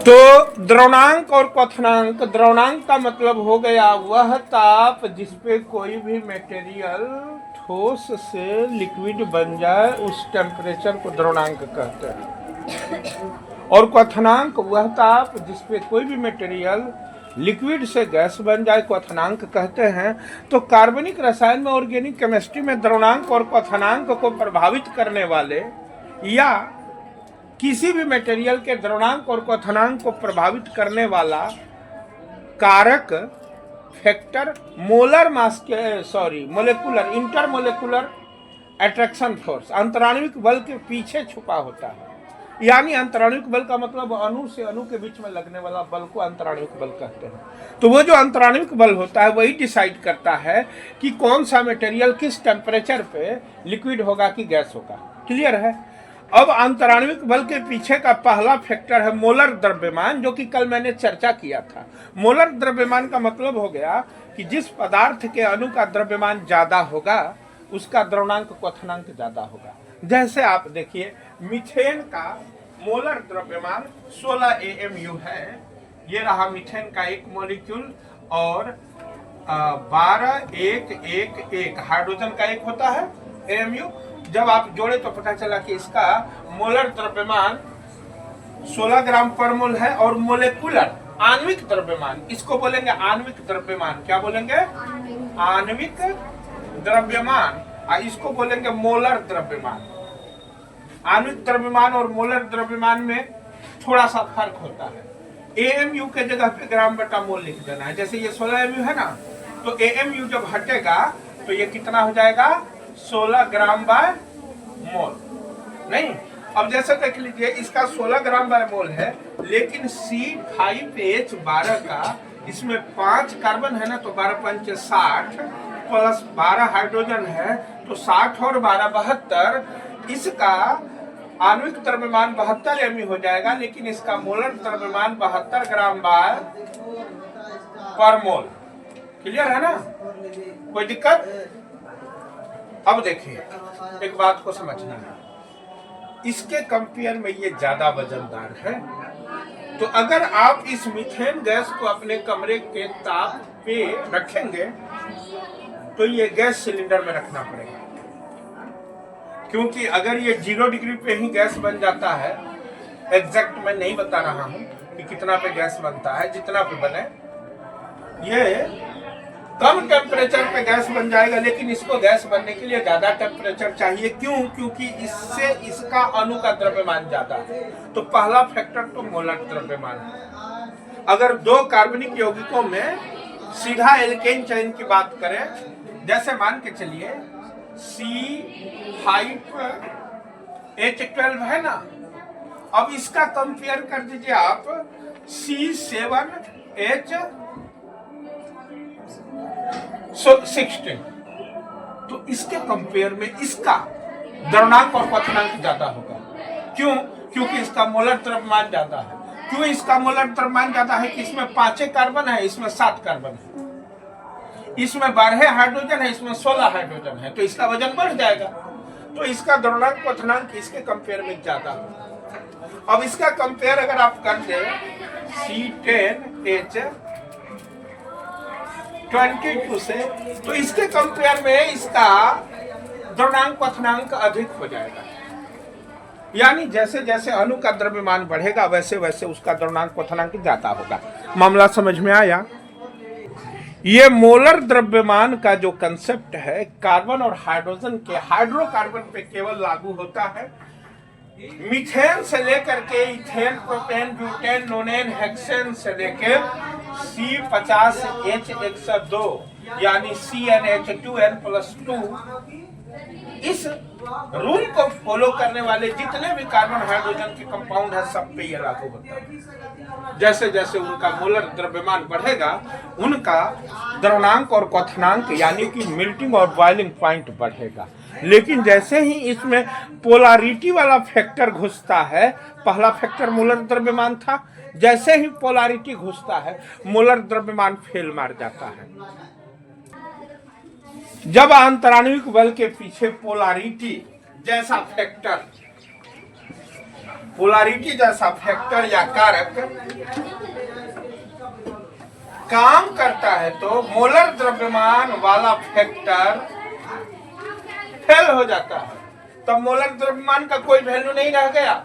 तो द्रवणांक और क्वथनांक, द्रवणांक का मतलब हो गया वह ताप जिसपे कोई भी मटेरियल ठोस से लिक्विड बन जाए, उस टेम्परेचर को द्रवणांक कहते हैं। और क्वथनांक वह ताप जिसपे कोई भी मटेरियल लिक्विड से गैस बन जाए, क्वथनांक कहते हैं। तो कार्बनिक रसायन में, ऑर्गेनिक केमिस्ट्री में द्रवणांक और क्वथनांक को प्रभावित करने वाले या किसी भी मटेरियल के द्रवणांक और क्वथनांक को प्रभावित करने वाला कारक फैक्टर मोलर मास के मोलेकुलर इंटरमोलेकुलर अट्रैक्शन फोर्स, अंतराणविक बल के पीछे छुपा होता है। यानी अंतराणविक बल का मतलब अणु से अणु के बीच में लगने वाला बल को अंतराणविक बल कहते हैं। तो वो जो अंतराणविक बल होता है वही डिसाइड करता है कि कौन सा मटेरियल किस टेम्परेचर पे लिक्विड होगा कि गैस होगा। क्लियर है? अब अंतराणविक बल के पीछे का पहला फैक्टर है मोलर द्रव्यमान, जो कि कल मैंने चर्चा किया था। मोलर द्रव्यमान का मतलब हो गया कि जिस पदार्थ के अणु का द्रव्यमान ज्यादा होगा उसका द्रवणांक क्वथनांक ज्यादा होगा। जैसे आप देखिए, मीथेन का मोलर द्रव्यमान 16 AMU है। ये रहा मीथेन का एक मॉलिक्यूल, और 12 1 1 1 हाइड्रोजन का एक होता है AMU। जब आप जोड़े तो पता चला कि इसका मोलर द्रव्यमान 16 ग्राम पर मोल है। और मोलेकुलर आणविक द्रव्यमान, इसको बोलेंगे आणविक द्रव्यमान। क्या बोलेंगे? आणविक द्रव्यमान। इसको बोलेंगे मोलर द्रव्यमान। आणविक द्रव्यमान और मोलर द्रव्यमान में थोड़ा सा फर्क होता है। AMU के जगह पे ग्राम बटा मोल लिख देना है। जैसे ये 16 AMU है ना, तो AMU जब हटेगा तो ये कितना हो जाएगा? 16 ग्राम बाय मोल। नहीं, अब जैसे देख लीजिए, इसका 16 ग्राम बाय मोल है, लेकिन C5H12 का इसमें 5 कार्बन है ना, तो 12 पंच 60 प्लस 12 हाइड्रोजन है, तो 60 और 12 72। इसका आणविक द्रव्यमान 72 AMU हो जाएगा, लेकिन इसका मोलर द्रव्यमान 72 ग्राम बाय पर मोल। क्लियर है ना? कोई दिक्कत? अब देखिए, एक बात को समझना है, इसके कंपेयर में ये ज्यादा वजनदार है। तो अगर आप इस मीथेन गैस को अपने कमरे के ताप पे रखेंगे तो ये गैस सिलेंडर में रखना पड़ेगा, क्योंकि अगर ये 0 डिग्री पे ही गैस बन जाता है, एग्जैक्ट मैं नहीं बता रहा हूं कि कितना पे गैस बनता है, जितना पे बने, ये कम टेम्परेचर पे गैस बन जाएगा। लेकिन इसको गैस बनने के लिए ज्यादा टेम्परेचर चाहिए। क्यों? क्योंकि इससे इसका अणु का द्रव्यमान ज्यादा है। तो पहला फैक्टर तो मोलर द्रव्यमान है। अगर दो कार्बनिक यौगिकों में सीधा एल्केन चयन की बात करें, जैसे मान के चलिए C5H12 है ना, अब इसका कंपेयर कर दीजिए आप C7H16, तो इसके कंपेयर में इसका द्रवणांक और क्वथनांक ज्यादा होगा। क्यों? क्योंकि इसका मोलर द्रव्यमान ज्यादा है। क्यों इसका मोलर द्रव्यमान ज्यादा है? कि इसमें 5 कार्बन है, इसमें 7 कार्बन है, इसमें 12 हाइड्रोजन है, इसमें 16 हाइड्रोजन है, तो इसका वजन बढ़ जाएगा। तो इसका द्रवणांक क्वथनांक इसके कंपेयर में ज्यादा होगा। अब इसका कंपेयर अगर आप कर दें C10H22 से, तो इसके कंपेयर में इसका द्रवणांक क्वथनांक अधिक हो जाएगा। यानी जैसे जैसे अणु का द्रव्यमान बढ़ेगा वैसे वैसे उसका द्रवणांक क्वथनांक ज्यादा होगा। मामला समझ में आया? ये मोलर द्रव्यमान का जो कंसेप्ट है कार्बन और हाइड्रोजन के हाइड्रोकार्बन पे केवल लागू होता है। मीथेन से लेकर के इथेन, प्रोपेन, ब्यूटेन, नोनेन, हेक्सेन से लेकर C50H102 यानी CnH2n+2, इस रूल को फॉलो करने वाले जितने भी कार्बन हाइड्रोजन के कंपाउंड है सब पे ये लागू होता है। जैसे जैसे उनका मोलर द्रव्यमान बढ़ेगा उनका द्रवणांक और क्वथनांक यानी कि मेल्टिंग और बॉइलिंग पॉइंट बढ़ेगा। लेकिन जैसे ही इसमें पोलैरिटी वाला फैक्टर घुसता है, पहला फैक्टर मोलर द्रव्यमान था, जैसे ही पोलैरिटी घुसता है मोलर द्रव्यमान फेल मार जाता है। जब अंतराणविक बल के पीछे पोलैरिटी जैसा फैक्टर पोलैरिटी जैसा फैक्टर या कारक काम करता है तो मोलर द्रव्यमान वाला फैक्टर फेल हो जाता है, तब मोलर द्रव्यमान का कोई वैल्यू नहीं रह गया।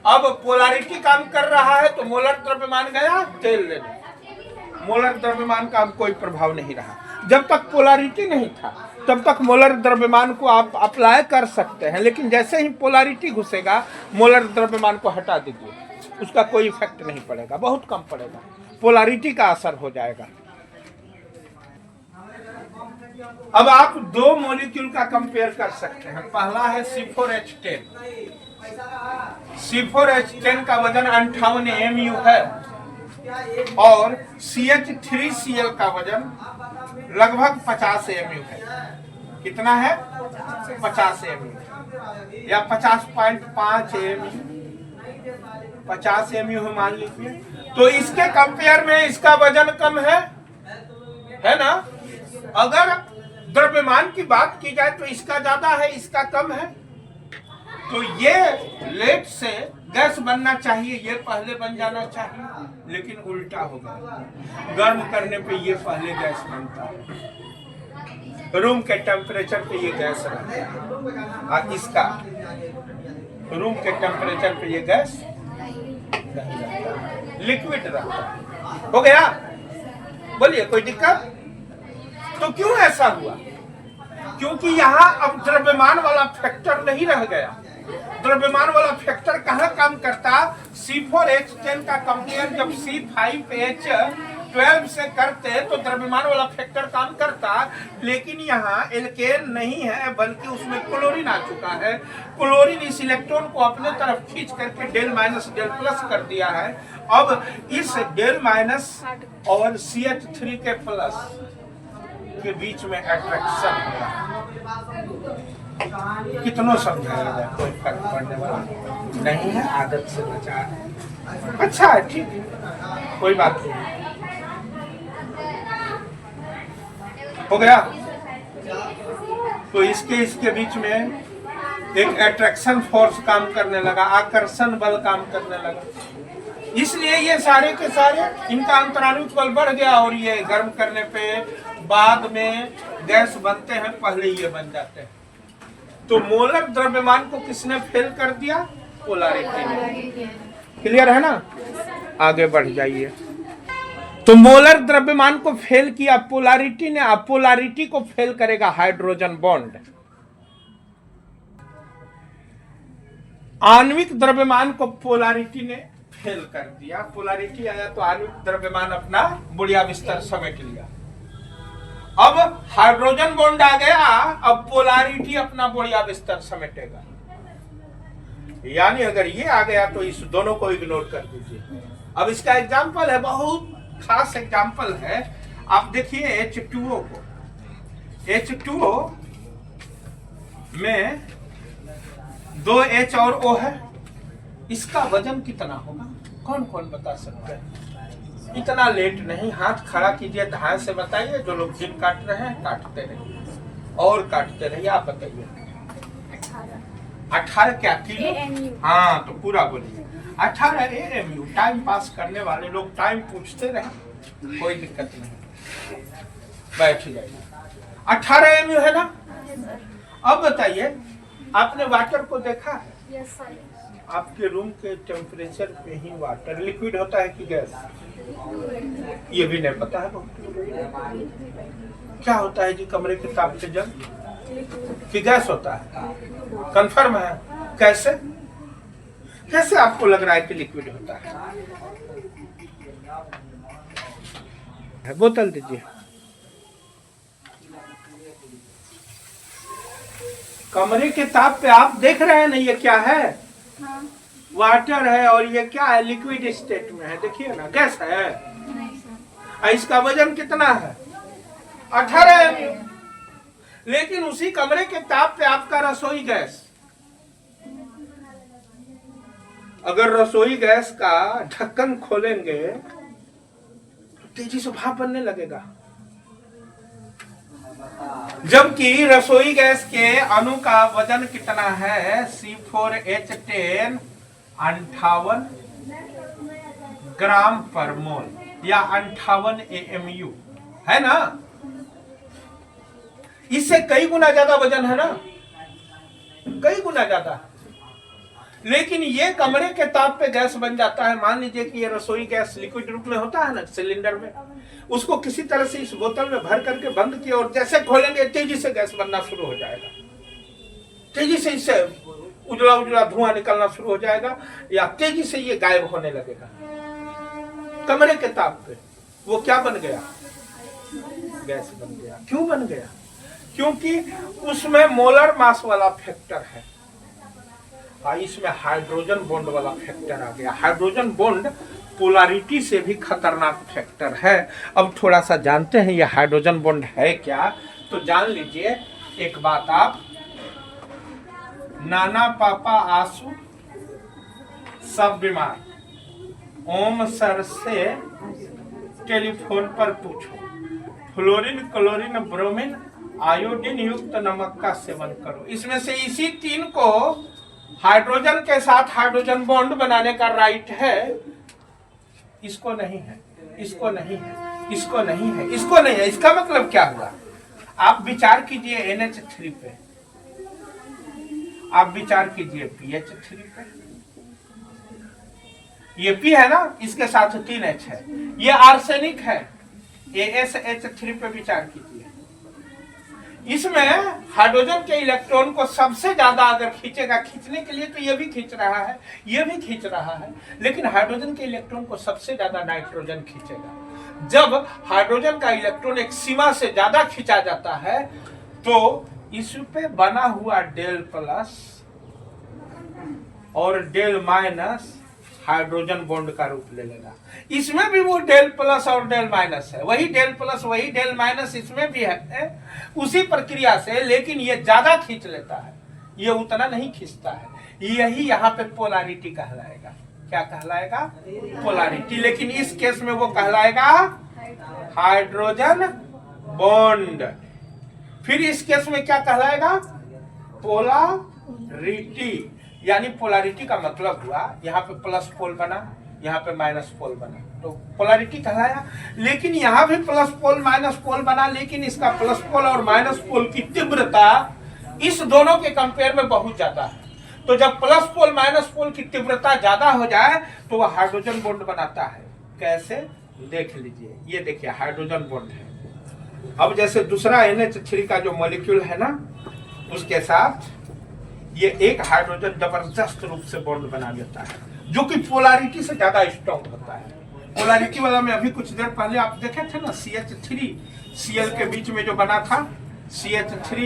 अब पोलैरिटी काम कर रहा है तो मोलर द्रव्यमान गया तेल लेने, मोलर द्रव्यमान का अब कोई प्रभाव नहीं रहा। जब तक पोलैरिटी नहीं था तब तक मोलर द्रव्यमान को आप अप्लाई कर सकते हैं, लेकिन जैसे ही पोलैरिटी घुसेगा मोलर द्रव्यमान को हटा दीजिए, उसका कोई इफेक्ट नहीं पड़ेगा, बहुत कम पड़ेगा, पोलैरिटी का असर हो जाएगा। अब आप दो मॉलिक्यूल का कंपेयर कर सकते हैं। पहला है C4H10। C4H10 का वजन 58 mu है और CH3Cl का वजन लगभग 50 mu है। कितना है? 50 mu या 50.5 mu, 50 mu मान लीजिए। तो इसके कंपेयर में इसका वजन कम है ना। अगर द्रव्यमान की बात की जाए तो इसका ज्यादा है, इसका कम है। तो ये लेट से गैस बनना चाहिए, ये पहले बन जाना चाहिए, लेकिन उल्टा हो गया। गर्म करने पे ये पहले गैस बनता है, रूम के टेम्परेचर पे ये गैस रहता है और इसका रूम के टेम्परेचर पे ये गैस लिक्विड रहता है। हो गया? बोलिए, कोई दिक्कत? तो क्यों ऐसा हुआ? क्योंकि यहाँ अब द्रव्यमान वाला फैक्टर नहीं रह गया। द्रव्यमान वाला फैक्टर कहाँ काम करता? C4H10 का कंपेयर जब C5H12 से करते तो द्रव्यमान वाला फैक्टर काम करता, लेकिन यहाँ एल्केन नहीं है बल्कि उसमें क्लोरीन आ चुका है। क्लोरीन इस इलेक्ट्रॉन को अपने तरफ खींच करके डेल माइनस डेल प्लस कर दिया है। अब इस डेल माइनस और CH3 के प्लस के बीच में अट्रैक्शन हो रहा है। कितनों समझाया जाए, कोई फर्क पड़ने वाला नहीं है, आदत से बचा है। अच्छा है, ठीक है, कोई बात नहीं। हो गया? तो इसके बीच में एक अट्रैक्शन फोर्स काम करने लगा, आकर्षण बल काम करने लगा। इसलिए ये सारे के सारे इनका अंतराणुक बल बढ़ गया और ये गर्म करने पे बाद में गैस बनते हैं, पहले ये बन जाते हैं। तो मोलर द्रव्यमान को किसने फेल कर दिया? पोलैरिटी ने। क्लियर है ना? आगे बढ़ जाइए। तो मोलर द्रव्यमान को फेल किया पोलैरिटी ने, अब पोलैरिटी को फेल करेगा हाइड्रोजन बॉन्ड। आणविक द्रव्यमान को पोलैरिटी ने फेल कर दिया। पोलैरिटी आया तो आणविक द्रव्यमान अपना बुढ़िया बिस्तर समेट लिया। अब हाइड्रोजन बॉन्ड आ गया, अब पोलैरिटी अपना बुढ़िया बिस्तर समेटेगा। यानी अगर ये आ गया तो इस दोनों को इग्नोर कर दीजिए। अब इसका एग्जाम्पल है, बहुत खास एग्जाम्पल है। आप देखिए H2O को, H2O में 2 H और O है, इसका वजन कितना होगा? कौन कौन बता सकता है? इतना लेट नहीं, हाथ खड़ा कीजिए, ध्यान से बताइए। जो लोग जिन काट रहे हैं काटते रहिए और काटते रहिए। आप बताइए 18 क्या किलो? हाँ, तो पूरा बोलिए 18 AMU। टाइम पास करने वाले लोग टाइम पूछते रहे, कोई दिक्कत नहीं, बैठ जाइए। 18 AMU है ना? अब बताइए, आपने वाटर को देखा है? आपके रूम के टेम्परेचर पे ही वाटर लिक्विड होता है कि गैस? ये भी नहीं पता है। क्या होता है जी कमरे के ताप से जल कि गैस होता है? कंफर्म है? कैसे कैसे आपको लग रहा है कि लिक्विड होता है? बोतल दीजिए। कमरे के ताप पे आप देख रहे हैं ना, ये क्या है? हाँ। वाटर है। और ये क्या है? लिक्विड स्टेट में है। देखिए ना, गैस है। नहीं, इसका वजन कितना है? 18 MU। लेकिन उसी कमरे के ताप पे आपका रसोई गैस, अगर रसोई गैस का ढक्कन खोलेंगे तो तेजी से भाप बनने लगेगा, जबकि रसोई गैस के अणु का वजन कितना है? C4H10 58 ग्राम पर मोल या 58 AMU है ना। इससे कई गुना ज्यादा वजन है ना, कई गुना ज्यादा। लेकिन ये कमरे के ताप पे गैस बन जाता है। मान लीजिए कि ये रसोई गैस लिक्विड रूप में होता है ना सिलेंडर में, उसको किसी तरह से इस बोतल में भर करके बंद किया और जैसे खोलेंगे तेजी से गैस बनना शुरू हो जाएगा, तेजी से इससे उजला उजला धुआं निकलना शुरू हो जाएगा या तेजी से ये गायब होने लगेगा कमरे के ताप पे। वो क्या बन गया? गैस बन गया। क्यों बन गया? क्योंकि उसमें मोलर मास वाला फैक्टर है, इसमें हाइड्रोजन बॉन्ड वाला फैक्टर आ गया। हाइड्रोजन बॉन्ड पोलैरिटी से भी खतरनाक फैक्टर है। अब थोड़ा सा जानते हैं ये हाइड्रोजन बॉन्ड है क्या, तो जान लीजिए एक बात आप। नाना पापा आंसू सब बीमार, ओम सर से टेलीफोन पर पूछो, फ्लोरीन क्लोरीन ब्रोमीन आयोडीन युक्त नमक का सेवन करो। इसमें से इसी तीन को हाइड्रोजन के साथ हाइड्रोजन बॉन्ड बनाने का राइट है। इसको नहीं है, इसको नहीं है, इसको नहीं है, इसको नहीं है। इसका मतलब क्या हुआ? आप विचार कीजिए NH3 पे, आप विचार कीजिए PH3 पे। ये P है ना, इसके साथ 3H है, ये आर्सेनिक है। ASH3 पे विचार कीजिए। इसमें हाइड्रोजन के इलेक्ट्रॉन को सबसे ज्यादा अगर खींचेगा, खींचने के लिए तो ये भी खींच रहा है, ये भी खींच रहा है, लेकिन हाइड्रोजन के इलेक्ट्रॉन को सबसे ज्यादा नाइट्रोजन खींचेगा। जब हाइड्रोजन का इलेक्ट्रॉन एक सीमा से ज्यादा खींचा जाता है तो इस पे बना हुआ डेल प्लस और डेल माइनस हाइड्रोजन बॉन्ड का रूप ले लेगा। इसमें भी वो डेल प्लस और डेल माइनस है, वही डेल प्लस वही डेल माइनस इसमें भी है उसी प्रक्रिया से, लेकिन ये ज्यादा खींच लेता है, ये उतना नहीं खींचता है। यही यहाँ पे पोलैरिटी कहलाएगा। क्या कहलाएगा? पोलैरिटी। लेकिन इस केस में वो कहलाएगा हाइड्रोजन बॉन्ड। फिर इस केस में क्या कहलाएगा? पोलैरिटी। यानी पोलैरिटी का मतलब हुआ यहाँ पे प्लस पोल बना, यहाँ पे माइनस पोल बना, तो पोलैरिटी कहलाया। लेकिन यहाँ भी प्लस पोल माइनस पोल बना, लेकिन इसका प्लस पोल और माइनस पोल की तीव्रता इस दोनों के कंपेयर में बहुत ज्यादा है। तो जब प्लस पोल माइनस पोल की तीव्रता ज्यादा हो जाए तो वह हाइड्रोजन बॉन्ड बनाता है। कैसे? देख लीजिए, ये देखिए हाइड्रोजन बॉन्ड है। अब जैसे दूसरा NH3 का जो मॉलिक्यूल है ना, उसके साथ ये एक हाइड्रोजन जबरदस्त रूप से बॉन्ड बना लेता है, जो कि पोलैरिटी से ज्यादा स्ट्रॉन्ग होता है। पोलैरिटी वाला में अभी कुछ देर पहले आप देखे थे ना, CH3 Cl के बीच में जो बना था, CH3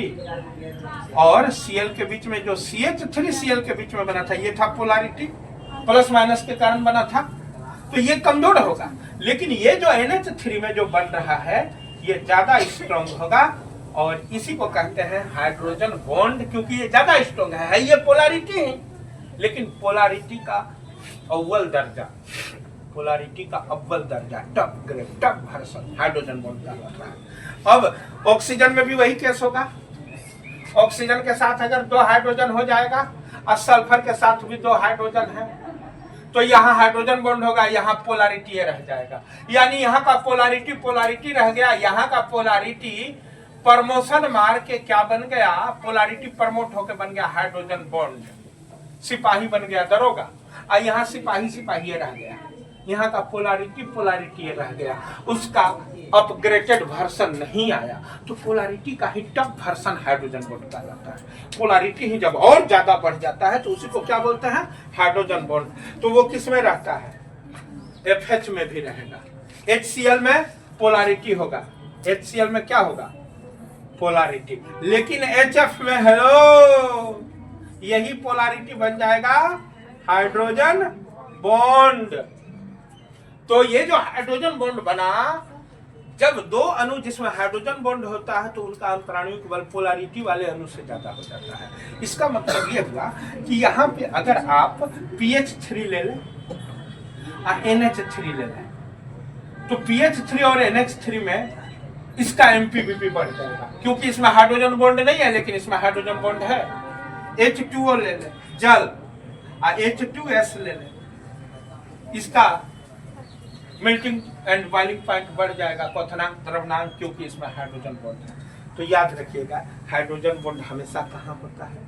और Cl के बीच में जो CH3 Cl के बीच में बना था, ये था पोलैरिटी, प्लस माइनस के कारण बना था। तो ये कमजोर होगा। लेकिन ये जो NH3 में जो बन रहा है ये ज्यादा स्ट्रॉन्ग होगा और इसी को कहते हैं हाइड्रोजन बॉन्ड, क्योंकि ये ज्यादा स्ट्रॉन्ग है। ये पोलैरिटी है, लेकिन पोलैरिटी का अव्वल दर्जा, पोलैरिटी का अव्वल दर्जा, top grade, top version hydrogen bond कहलाता है। अब ऑक्सीजन में भी वही केस होगा। ऑक्सीजन के साथ अगर 2 हाइड्रोजन हो जाएगा और सल्फर के साथ भी 2 हाइड्रोजन है, तो यहाँ हाइड्रोजन बॉन्ड होगा, यहाँ पोलैरिटी रह जाएगा। यानी यहाँ का पोलैरिटी रह गया, यहाँ का पोलैरिटी प्रमोशन मार के क्या बन गया? पोलैरिटी प्रमोट होकर बन गया हाइड्रोजन बॉन्ड, सिपाही बन गया दरोगा। और यहाँ सिपाही रह गया, यहाँ का पोलैरिटी रह गया, उसका अपग्रेडेड वर्जन नहीं आया। तो पोलैरिटी का ही टॉप वर्जन हाइड्रोजन बॉन्ड कहा जाता है। पोलैरिटी ही जब और ज्यादा बढ़ जाता है तो उसी को क्या बोलते हैं? Hydrogen bond. तो वो किस में रहता है? FH में भी रहेगा। HCl में पोलैरिटी होगा, HCl में क्या होगा? पोलैरिटी। लेकिन HF में हेलो, यही पोलैरिटी बन जाएगा हाइड्रोजन बॉन्ड। तो ये जो हाइड्रोजन बॉन्ड बना, जब 2 अणु जिसमें हाइड्रोजन बॉन्ड होता है तो उनका अंतराणुविक बल पोलैरिटी वाले अणु से ज्यादा हो जाता है। इसका मतलब ये हुआ कि यहाँ पे अगर आप PH3 ले लें और NH3 ले लें, तो PH3 और NH3 में इसका MPBP बढ़ जाएगा, क्योंकि इसमें हाइड्रोजन बॉन्ड नहीं है लेकिन इसमें हाइड्रोजन बॉन्ड है। H2O ले लें, जल, H2S ले लें, इसका मेल्टिंग एंड बॉइलिंग पॉइंट बढ़ जाएगा, क्वथनांक द्रवनांक, क्योंकि इसमें हाइड्रोजन बॉन्ड है। तो याद रखिएगा हाइड्रोजन बॉन्ड हमेशा कहाँ होता है,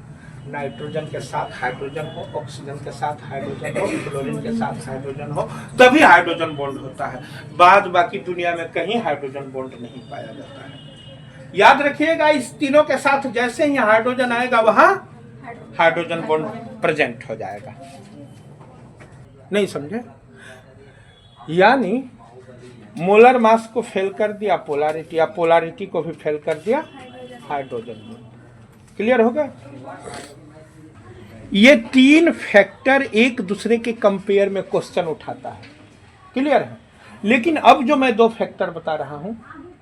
नाइट्रोजन के साथ हाइड्रोजन हो, ऑक्सीजन के साथ हाइड्रोजन हो, क्लोरीन के साथ हाइड्रोजन हो, तभी हाइड्रोजन बॉन्ड होता है। बाद बाकी दुनिया में कहीं हाइड्रोजन बॉन्ड नहीं पाया जाता है। याद रखिएगा इस तीनों के साथ जैसे ही हाइड्रोजन आएगा वहां हाइड्रोजन बॉन्ड प्रेजेंट हो जाएगा। नहीं समझे? यानी मोलर मास को फेल कर दिया पोलैरिटी, या पोलैरिटी को भी फेल कर दिया हाइड्रोजन बॉन्ड। क्लियर होगा? ये तीन फैक्टर एक दूसरे के कंपेयर में क्वेश्चन उठाता है। क्लियर है? लेकिन अब जो मैं दो फैक्टर बता रहा हूं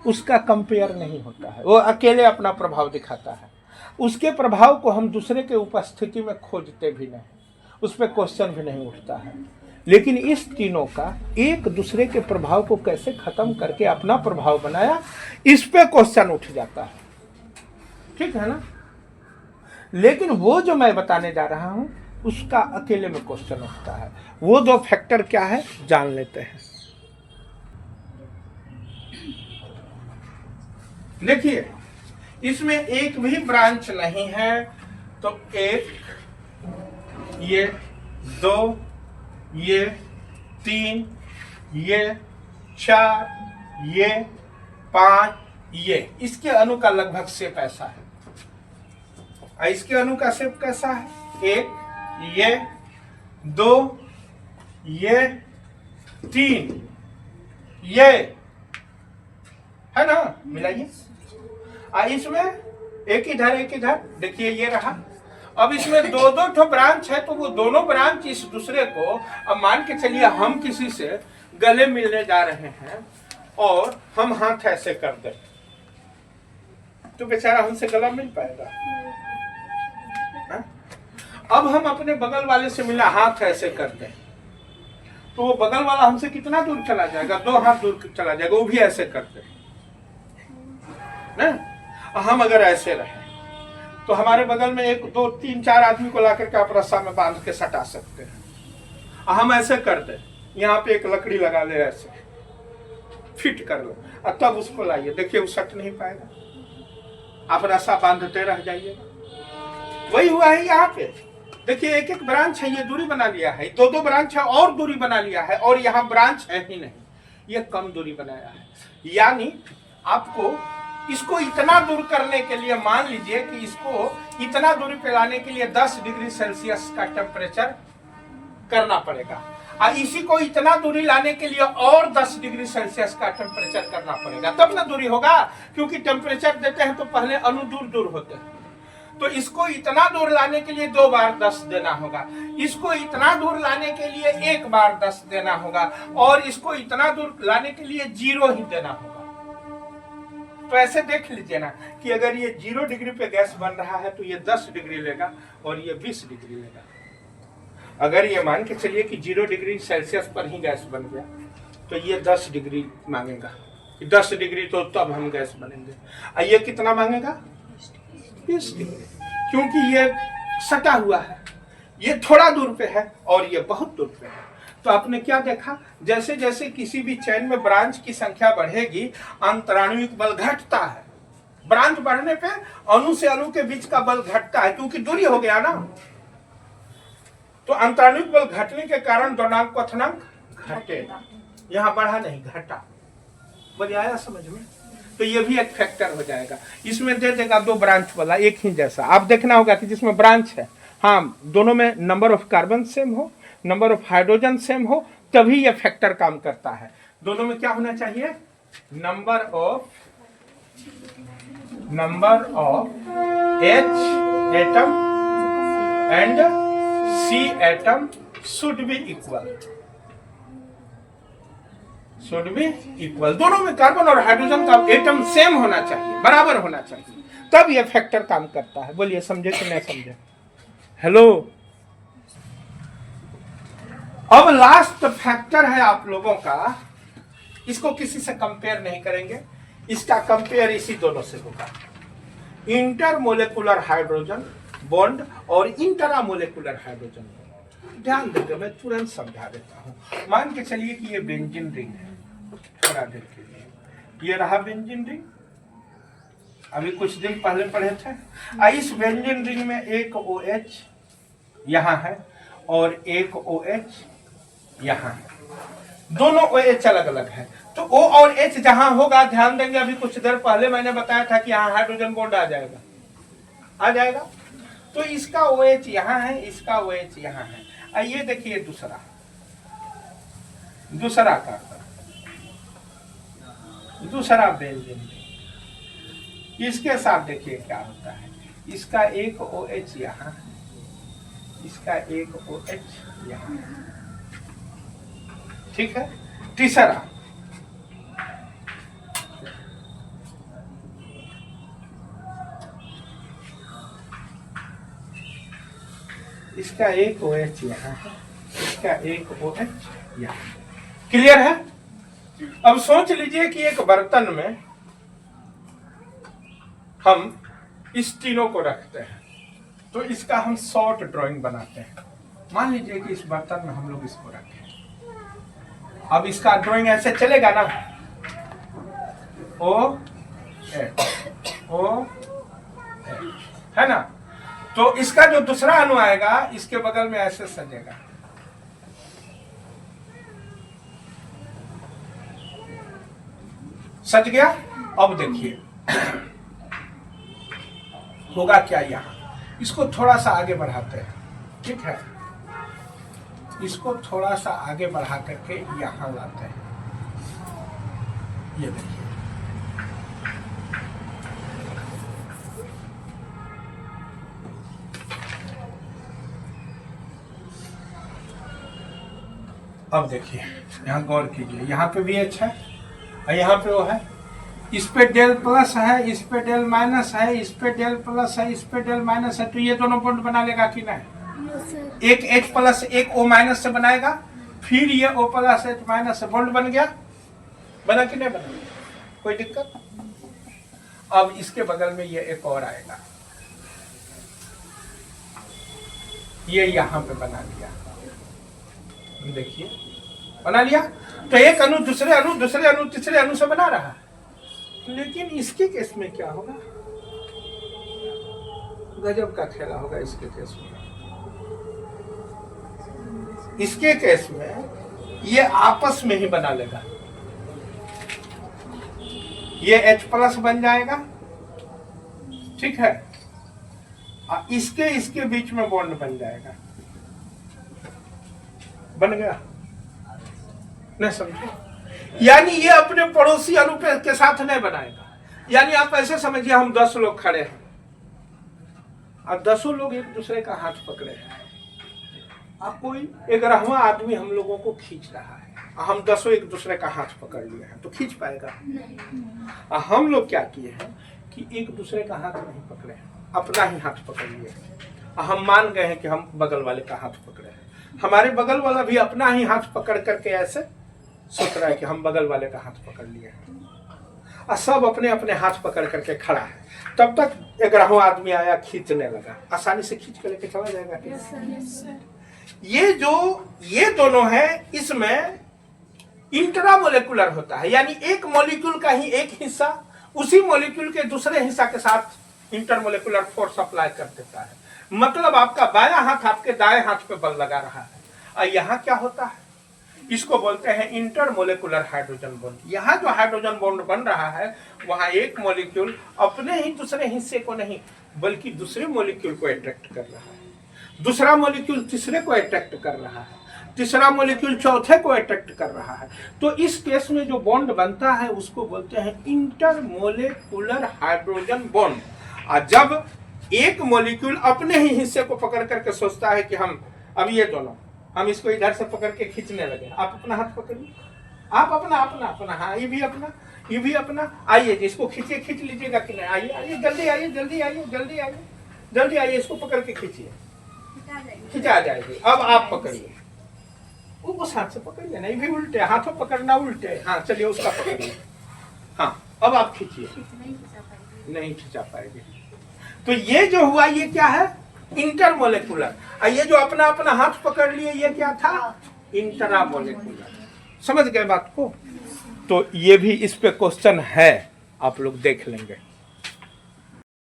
उसका कंपेयर नहीं होता है, वो अकेले अपना प्रभाव दिखाता है। उसके प्रभाव को हम दूसरे के उपस्थिति में खोजते भी नहीं, उस पर क्वेश्चन भी नहीं उठता है। लेकिन इस तीनों का एक दूसरे के प्रभाव को कैसे खत्म करके अपना प्रभाव बनाया, इस पे क्वेश्चन उठ जाता है। ठीक है ना? लेकिन वो जो मैं बताने जा रहा हूं उसका अकेले में क्वेश्चन उठता है। वो दो फैक्टर क्या है जान लेते हैं। देखिए इसमें एक भी ब्रांच नहीं है, तो एक, ये दो, ये तीन, ये चार, ये पांच, ये इसके अणु का लगभग शेप ऐसा है। इसके अणु का शेप कैसा है? एक, ये दो, ये तीन, ये है ना, मिलाइए। इसमें एक इधर एक इधर, देखिए ये रहा। अब इसमें दो दो ठो ब्रांच है, तो वो दोनों ब्रांच इस दूसरे को, अब मान के चलिए हम किसी से गले मिलने जा रहे हैं और हम हाथ ऐसे कर दें, तो बेचारा हमसे गला मिल पाएगा? अब हम अपने बगल वाले से मिला, हाथ ऐसे करते हैं, तो वो बगल वाला हमसे कितना दूर चला जाएगा? 2 हाथ दूर चला जाएगा, वो भी ऐसे करते हैं ना। हम अगर ऐसे रहे तो हमारे बगल में 1 2 3 4 आदमी को लाकर के आप रस्सा में बांध के सटा सकते हैं। हम ऐसे कर दे, यहाँ पे एक लकड़ी लगा ले, ऐसे फिट कर लो, और तब उसको लाइए, देखिए वो सट नहीं पाएगा, आप रस्सा बांधते रह जाइएगा। वही हुआ है यहाँ पे। देखिए एक एक ब्रांच है, ये दूरी बना लिया है, 2 2 ब्रांच है और दूरी बना लिया है, और यहाँ ब्रांच है ही नहीं, ये कम दूरी बनाया है। यानी आपको इसको इतना दूर करने के लिए, मान लीजिए कि इसको इतना दूरी पे लाने के लिए 10 डिग्री सेल्सियस का टेम्परेचर करना पड़ेगा, और इसी को इतना दूरी लाने के लिए और 10 डिग्री सेल्सियस का टेम्परेचर करना पड़ेगा, तब ना दूरी होगा। क्योंकि टेम्परेचर देते हैं तो पहले अणु दूर दूर होते हैं, तो इसको इतना दूर लाने के लिए 2 बार 10 देना होगा, इसको इतना दूर लाने के लिए 1 बार 10 देना होगा, और इसको इतना दूर लाने के लिए 0 ही देना होगा। तो ऐसे देख लीजिए ना कि अगर ये 0 डिग्री पे गैस बन रहा है तो ये 10 डिग्री लेगा और ये 20 डिग्री लेगा। अगर ये मान के चलिए कि 0 डिग्री सेल्सियस पर ही गैस बन गया तो ये 10 डिग्री मांगेगा, 10 डिग्री तो तब हम गैस बनेंगे। ये कितना मांगेगा? 20 डिग्री, क्योंकि ये सटा हुआ है, ये थोड़ा दूर पे है और ये बहुत दूर पे है। तो आपने क्या देखा, जैसे जैसे किसी भी चैन में ब्रांच की संख्या बढ़ेगी अंतराणुविक बल घटता है। ब्रांच बढ़ने पे अणु से अणु के बीच का बल घटता है, क्योंकि दूरी हो गया ना। तो अंतराणुविक बल घटने के कारण द्रवनांक क्वथनांक घटेगा, यहाँ बढ़ा नहीं घटा। बोलिए आया समझ में? तो ये भी एक फैक्टर हो जाएगा। इसमें दे देगा 2 ब्रांच वाला एक ही जैसा। आप देखना होगा कि जिसमें ब्रांच है, हाँ दोनों में नंबर ऑफ कार्बन सेम हो, नंबर ऑफ हाइड्रोजन सेम हो, तभी ये फैक्टर काम करता है। दोनों में क्या होना चाहिए? Number of H atom and C atom should be equal. दोनों में कार्बन और हाइड्रोजन का एटम सेम होना चाहिए, बराबर होना चाहिए, तब ये फैक्टर काम करता है। बोलिए समझे कि नहीं समझे? हेलो। अब लास्ट फैक्टर है आप लोगों का, इसको किसी से कंपेयर नहीं करेंगे, इसका कंपेयर इसी दोनों से होगा, इंटरमोलेकुलर हाइड्रोजन बॉन्ड और इंट्रामोलेकुलर हाइड्रोजन बॉन्ड। ध्यान देते, मैं तुरंत समझा देता हूँ। मान के चलिए कि ये बेंजीन रिंग है, थोड़ा देर के लिए ये रहा बेंजीन रिंग, अभी कुछ दिन पहले पढ़े थे। इस बेंजीन रिंग में एक OH यहाँ है और एक OH यहाँ है, दोनों OH अलग अलग है। तो O और H जहां होगा, ध्यान देंगे अभी कुछ देर पहले मैंने बताया था कि यहाँ हाइड्रोजन बॉन्ड आ जाएगा। तो इसका OH यहाँ है, इसका OH यहाँ है। आइए देखिए दूसरा कार्बन, दूसरा बेंजीन, इसके साथ देखिए क्या होता है। इसका एक OH यहाँ है, इसका एक OH यहाँ है, ठीक है। तीसरा इसका एक OH यहाँ है, इसका एक OH यहाँ। क्लियर है? अब सोच लीजिए कि एक बर्तन में हम इस तीनों को रखते हैं, तो इसका हम शॉर्ट ड्राइंग बनाते हैं। मान लीजिए कि इस बर्तन में हम लोग इसको रखें, अब इसका ड्राइंग ऐसे चलेगा ना, OH है ना। तो इसका जो दूसरा अणु आएगा इसके बगल में ऐसे सजेगा, सज गया। अब देखिए होगा क्या, यहां इसको थोड़ा सा आगे बढ़ाते हैं, ठीक है। इसको थोड़ा सा आगे बढ़ा करके यहां लाते हैं, ये देखिए। अब देखिए यहाँ गौर कीजिए, यहाँ पे भी H है और यहाँ पे O है। इस पे डेल प्लस है, इस पे डेल माइनस है, इस पे डेल प्लस है, इस पे डेल माइनस है। तो ये दोनों बॉन्ड बना लेगा कि नहीं? एक H प्लस एक O माइनस से बनाएगा, फिर ये O प्लस H माइनस से बॉन्ड बन गया, बना कि नहीं बना? कोई दिक्कत? अब इसके बगल में ये एक और आएगा, ये यहाँ पे बना लिया, देखिए बना लिया। तो एक अणु दूसरे अणु तीसरे अणु से बना रहा है। लेकिन इसके केस में क्या होगा? गजब का खेला होगा इसके केस में। इसके केस में ये आपस में ही बना लेगा, ये H प्लस बन जाएगा, ठीक है। इसके बीच में बॉन्ड बन जाएगा, बन गया, नहीं समझे? यानी ये अपने पड़ोसी अणु के साथ नहीं बनाएगा। यानी आप ऐसे समझिए, हम 10 लोग खड़े हैं और 10 लोग एक दूसरे का हाथ पकड़े हैं, अब कोई 11वां आदमी हम लोगों को खींच रहा है, हम 10 एक दूसरे का हाथ पकड़ लिए हैं, तो खींच पाएगा? नहीं। हम लोग क्या किए हैं कि एक दूसरे का हाथ नहीं पकड़े हैं, अपना ही हाथ पकड़ लिए। हम मान गए हैं कि हम बगल वाले का हाथ पकड़े हैं, हमारे बगल वाला भी अपना ही हाथ पकड़ करके ऐसे सोच रहा है कि हम बगल वाले का हाथ पकड़ लिए हैं, और सब अपने अपने हाथ पकड़ करके खड़ा है। तब तक 11वां आदमी आया, खींचने लगा, आसानी से खींच कर लेके चला जाएगा। ये दोनों है, इसमें इंट्रामोलेकुलर होता है, यानी एक मॉलिक्यूल का ही एक हिस्सा उसी मॉलिक्यूल के दूसरे हिस्सा के साथ इंटरमोलेकुलर फोर्स अप्लाई कर देता है। मतलब आपका बायां हाथ आपके दाएं हाथ पे बल लगा रहा है, और यहाँ क्या होता है, इसको बोलते हैं इंटरमोलेकुलर हाइड्रोजन बॉन्ड। यहाँ जो हाइड्रोजन बॉन्ड बन रहा है, वहाँ एक मॉलिक्यूल अपने ही दूसरे हिस्से को नहीं बल्कि दूसरे मॉलिक्यूल को अट्रैक्ट कर रहा है, दूसरा मॉलिक्यूल तीसरे को अट्रैक्ट कर रहा है, तीसरा मॉलिक्यूल चौथे को अट्रैक्ट कर रहा है। तो इस केस में जो बॉन्ड बनता है उसको बोलते हैं इंटरमोलेकुलर हाइड्रोजन बॉन्ड। और जब एक मॉलिक्यूल अपने ही हिस्से को पकड़ करके सोचता है कि हम अब ये दोनों हम इसको इधर से पकड़ के खींचने लगे, आप अपना हाथ पकड़िए, आप अपना अपना अपना, हाँ ये भी अपना, आइए इसको खींचिए, खींच लीजिएगा कि नहीं, आइए आइए जल्दी आइए जल्दी आइए जल्दी आइए जल्दी आइए, इसको पकड़ के खींचिए, खिंचा जाएगी। अब आप पकड़िए, उस हाथ से पकड़ लेना, ये भी उल्टे हाथों पकड़ना उल्टे, हाँ चलिए उसका पकड़िए, हाँ अब आप खींचिए, नहीं खिंचा पाएंगे। तो ये जो हुआ ये क्या है, इंटरमोलेकुलर। और ये जो अपना अपना हाथ पकड़ लिए ये क्या था? इंट्रामोलेकुलर। समझ गए बात को? तो ये भी इस पे क्वेश्चन है, आप लोग देख लेंगे।